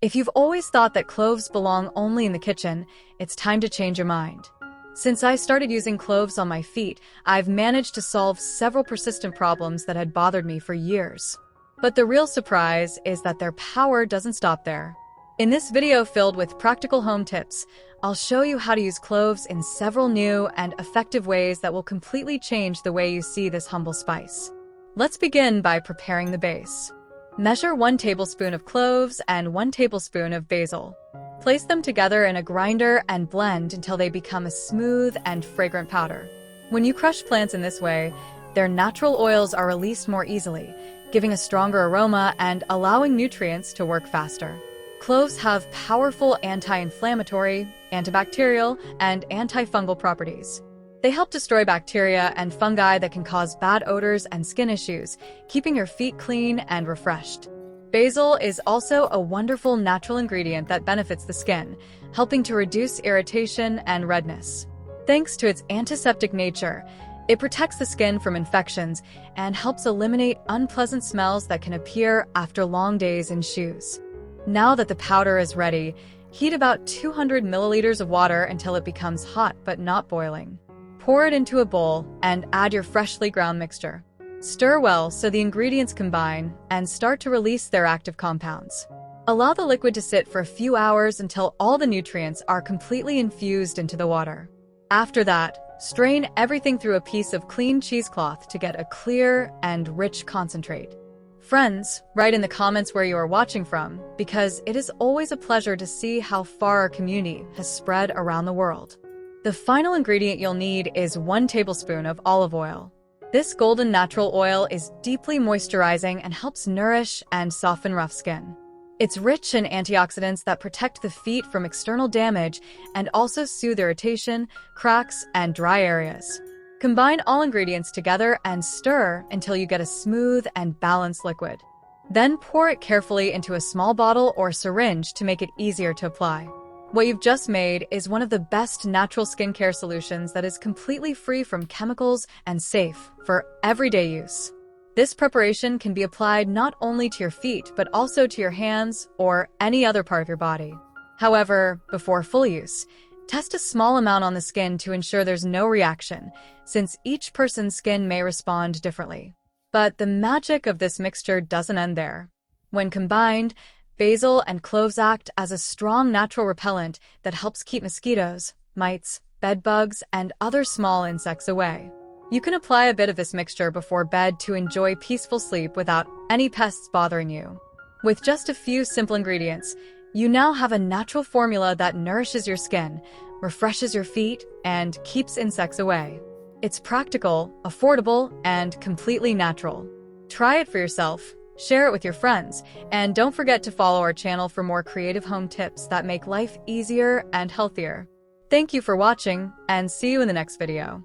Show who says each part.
Speaker 1: If you've always thought that cloves belong only in the kitchen, it's time to change your mind. Since I started using cloves on my feet, I've managed to solve several persistent problems that had bothered me for years. But the real surprise is that their power doesn't stop there. In this video filled with practical home tips, I'll show you how to use cloves in several new and effective ways that will completely change the way you see this humble spice. Let's begin by preparing the base. Measure 1 tablespoon of cloves and 1 tablespoon of basil. Place them together in a grinder and blend until they become a smooth and fragrant powder. When you crush plants in this way, their natural oils are released more easily, giving a stronger aroma and allowing nutrients to work faster. Cloves have powerful anti-inflammatory, antibacterial, and antifungal properties. They help destroy bacteria and fungi that can cause bad odors and skin issues, keeping your feet clean and refreshed. Basil is also a wonderful natural ingredient that benefits the skin, helping to reduce irritation and redness. Thanks to its antiseptic nature, it protects the skin from infections and helps eliminate unpleasant smells that can appear after long days in shoes. Now that the powder is ready, heat about 200 milliliters of water until it becomes hot but not boiling. Pour it into a bowl and add your freshly ground mixture. Stir well so the ingredients combine and start to release their active compounds. Allow the liquid to sit for a few hours until all the nutrients are completely infused into the water. After that, strain everything through a piece of clean cheesecloth to get a clear and rich concentrate. Friends, write in the comments where you are watching from, because it is always a pleasure to see how far our community has spread around the world. The final ingredient you'll need is 1 tablespoon of olive oil. This golden natural oil is deeply moisturizing and helps nourish and soften rough skin. It's rich in antioxidants that protect the feet from external damage and also soothe irritation, cracks, and dry areas. Combine all ingredients together and stir until you get a smooth and balanced liquid. Then pour it carefully into a small bottle or syringe to make it easier to apply. What you've just made is one of the best natural skincare solutions that is completely free from chemicals and safe for everyday use. This preparation can be applied not only to your feet, but also to your hands or any other part of your body. However, before full use, test a small amount on the skin to ensure there's no reaction, since each person's skin may respond differently. But the magic of this mixture doesn't end there. When combined, basil and cloves act as a strong natural repellent that helps keep mosquitoes, mites, bedbugs, and other small insects away. You can apply a bit of this mixture before bed to enjoy peaceful sleep without any pests bothering you. With just a few simple ingredients, you now have a natural formula that nourishes your skin, refreshes your feet, and keeps insects away. It's practical, affordable, and completely natural. Try it for yourself. Share it with your friends, and don't forget to follow our channel for more creative home tips that make life easier and healthier. Thank you for watching, and see you in the next video.